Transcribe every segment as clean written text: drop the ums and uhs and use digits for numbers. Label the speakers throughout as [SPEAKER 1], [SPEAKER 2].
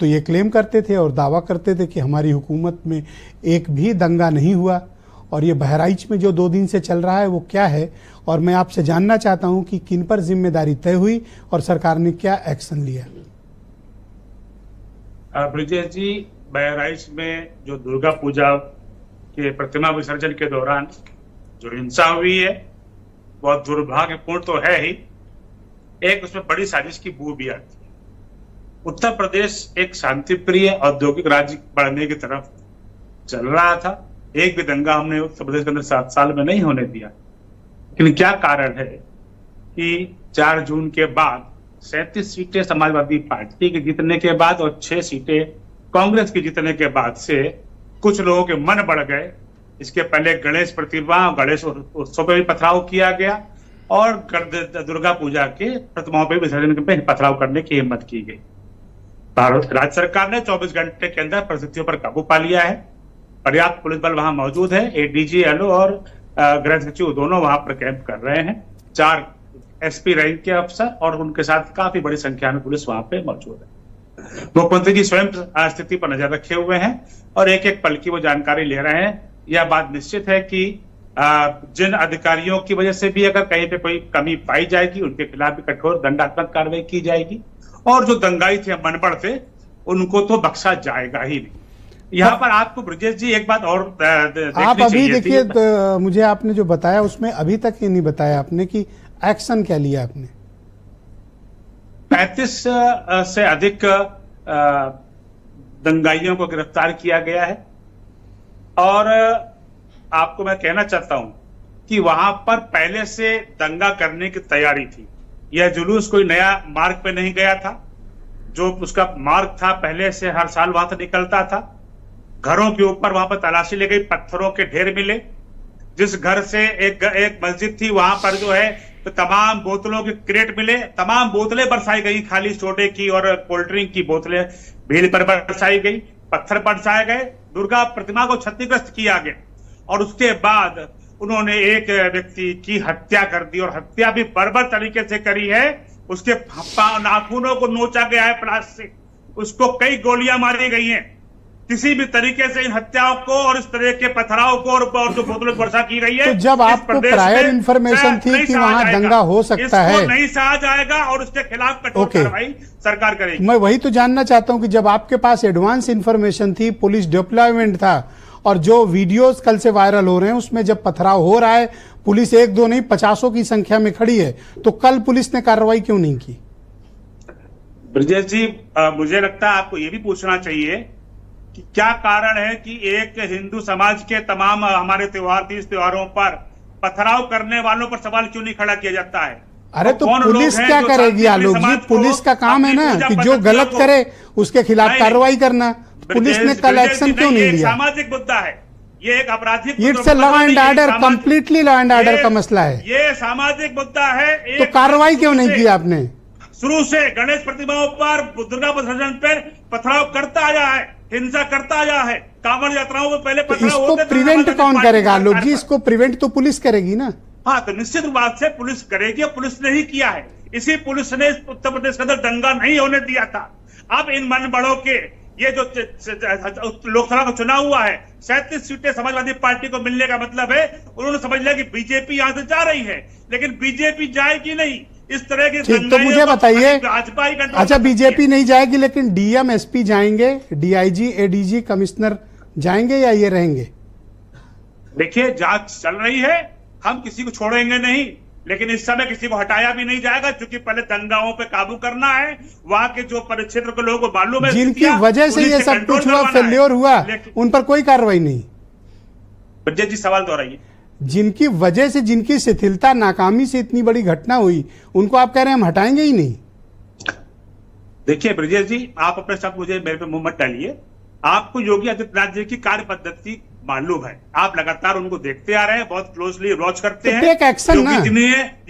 [SPEAKER 1] तो ये क्लेम करते थे और दावा करते थे कि हमारी हुकूमत में एक भी दंगा नहीं हुआ। और ये बहराइच में जो 2 दिन से चल रहा है वो क्या है, और मैं आपसे जानना चाहता हूं कि किन पर जिम्मेदारी तय हुई और सरकार ने क्या एक्शन लिया।
[SPEAKER 2] ब्रिजेश जी, बहराइच में जो दुर्गा पूजा के प्रतिमा विसर्जन के दौरान जो हिंसा हुई है बहुत दुर्भाग्यपूर्ण तो है ही, एक उसमें बड़ी साजिश की बू भी आती है। उत्तर प्रदेश एक शांतिप्रिय औद्योगिक राज्य बढ़ने की तरफ चल रहा था। एक भी दंगा हमने उत्तर प्रदेश के अंदर 7 साल में नहीं होने दिया। लेकिन क्या कारण है कि 4 जून के बाद 37 सीटें समाजवादी पार्टी के जीतने के बाद और 6 सीटें कांग्रेस के जीतने के बाद से कुछ लोगों के मन बढ़ गए। इसके पहले गणेश प्रतिमा, गणेश उत्सव पे भी पथराव किया गया और दुर्गा पूजा के प्रतिमाओं पे विसर्जन पे पथराव करने की हिम्मत की गई। राज्य सरकार ने 24 घंटे के अंदर परिस्थितियों पर काबू पा लिया है। पर्याप्त पुलिस बल वहां मौजूद है। एडीजी, एलओ और गृह सचिव दोनों वहां पर कैंप कर रहे हैं। 4 एसपी रैंक के अफसर और उनके साथ काफी बड़ी संख्या में पुलिस वहां पे मौजूद है। मुख्यमंत्री जी स्वयं स्थिति पर नजर रखे हुए हैं और एक एक पल की वो जानकारी ले रहे हैं। यह बात निश्चित है कि जिन अधिकारियों की वजह से भी अगर कहीं पे कोई कमी पाई जाएगी उनके खिलाफ भी कठोर दंडात्मक कार्रवाई की जाएगी और जो दंगाई थे, मनबड़ थे, उनको तो बख्शा जाएगा ही नहीं। यहाँ पर आपको ब्रजेश जी एक बात और
[SPEAKER 1] आप अभी देखिए, मुझे आपने जो बताया उसमें अभी तक ये नहीं बताया आपने कि एक्शन क्या लिया आपने।
[SPEAKER 2] 35 से अधिक दंगाइयों को गिरफ्तार किया गया है और आपको मैं कहना चाहता हूं कि वहां पर पहले से दंगा करने की तैयारी थी। यह जुलूस कोई नया मार्ग पे नहीं गया था। जो उसका मार्ग था पहले से हर साल वहां से निकलता था। घरों के ऊपर वहां पर तलाशी ले गई, पत्थरों के ढेर मिले। जिस घर से एक मस्जिद थी वहां पर जो है तो तमाम बोतलों के क्रेट मिले, तमाम बोतलें बरसाई गई, खाली सोडे की और कोल्ड ड्रिंक की बोतलें भीड़ पर बरसाई गई, पत्थर बरसाए गए, दुर्गा प्रतिमा को क्षतिग्रस्त किया गया और उसके बाद उन्होंने एक व्यक्ति की हत्या कर दी और हत्या भी बर्बर तरीके से करी है। उसके नाखूनों को नोचा गया है प्लास्टिक, उसको कई गोलियां मारी गई हैं। किसी भी तरीके से इन हत्याओं को और इस तरह के पथराव को और जो बोतलों वर्षा की गई है,
[SPEAKER 1] तो जब आपको प्रायर इन्फॉर्मेशन थी कि वहां दंगा हो सकता है,
[SPEAKER 2] नहीं सहा जाएगा और उसके खिलाफ कठोर कार्रवाई सरकार करेगी।
[SPEAKER 1] मैं वही तो जानना चाहता हूं कि जब आपके पास एडवांस इन्फॉर्मेशन थी, पुलिस डिप्लॉयमेंट था और जो वीडियोस कल से वायरल हो रहे हैं उसमें जब पथराव हो रहा है, पुलिस 1-2 नहीं 50 की संख्या में खड़ी है, तो कल पुलिस ने कार्रवाई क्यों नहीं की?
[SPEAKER 2] ब्रजेश जी, मुझे लगता है आपको ये भी पूछना चाहिए कि क्या कारण है कि एक हिंदू समाज के तमाम हमारे त्योहार, 30 त्योहारों पर पथराव करने वालों पर सवाल क्यों नहीं खड़ा किया जाता है?
[SPEAKER 1] अरे तो पुलिस क्या करेगी आलोक जी? पुलिस का काम है ना कि जो गलत करे उसके खिलाफ कार्रवाई करना। पुलिस ने कल एक्शन क्यों नहीं लिया?
[SPEAKER 2] सामाजिक मुद्दा है, ये एक आपराधिक,
[SPEAKER 1] it's law and order, completely law and order का मसला है।
[SPEAKER 2] ये सामाजिक मुद्दा है।
[SPEAKER 1] तो कार्रवाई क्यों नहीं की आपने?
[SPEAKER 2] शुरू से गणेश प्रतिमाओं पर, दुर्गा विसर्जन पर पथराव करता आया है, हिंसा करता आया है। कांवड़ यात्राओं में पहले
[SPEAKER 1] तो इसको प्रिवेंट कौन करेगा आलोक जी? इसको प्रिवेंट तो पुलिस करेगी ना।
[SPEAKER 2] हाँ, तो निश्चित बात से पुलिस करेगी और पुलिस ने ही किया है। इसी पुलिस ने उत्तर प्रदेश के अंदर दंगा नहीं होने दिया था। अब इन मनबड़ों के ये जो लोकसभा का चुनाव हुआ है, 37 सीटें समाजवादी पार्टी को मिलने का मतलब है उन्होंने समझ लिया कि बीजेपी यहां से जा रही है, लेकिन बीजेपी जाएगी नहीं। इस तरह की
[SPEAKER 1] तो मुझे बताइए, अच्छा बीजेपी नहीं जाएगी लेकिन डीएम, एसपी जाएंगे, डीआईजी, एडीजी, कमिश्नर जाएंगे या ये रहेंगे?
[SPEAKER 2] देखिए, जांच चल रही है, हम किसी को छोड़ेंगे नहीं, लेकिन इस समय किसी को हटाया भी नहीं जाएगा क्योंकि पहले दंगाओं पे काबू करना है। वहां के जो परिक्षेत्र के लोगों को मालूम है
[SPEAKER 1] जिनकी वजह से ये सब कुछ हुआ, फेल्योर हुआ, उन पर कोई कार्रवाई नहीं।
[SPEAKER 2] ब्रजेश जी, सवाल दोहराइए।
[SPEAKER 1] जिनकी वजह से, जिनकी शिथिलता, नाकामी से इतनी बड़ी घटना हुई, उनको आप कह रहे हैं हम हटाएंगे ही नहीं?
[SPEAKER 2] देखिए ब्रजेश जी, आप अपने साथ मुझे मेरे पे मुंह मत डालिए। आपको योगी आदित्यनाथ जी की कार्य पद्धति मालूम है, आप लगातार उनको देखते आ रहे हैं, बहुत क्लोजली वॉच करते हैं।
[SPEAKER 1] टेक एक्शन ना।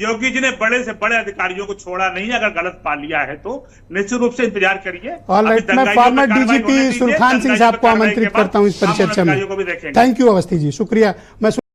[SPEAKER 2] योगी जी ने बड़े से बड़े अधिकारियों को छोड़ा नहीं। अगर गलत पा लिया है तो निश्चित रूप से इंतजार करिए।
[SPEAKER 1] मैं फॉर्मर डीजीपी सुलखान सिंह साहब को आमंत्रित करता हूं इस परिचर्चा में। थैंक यू अवस्थी जी, शुक्रिया। मैं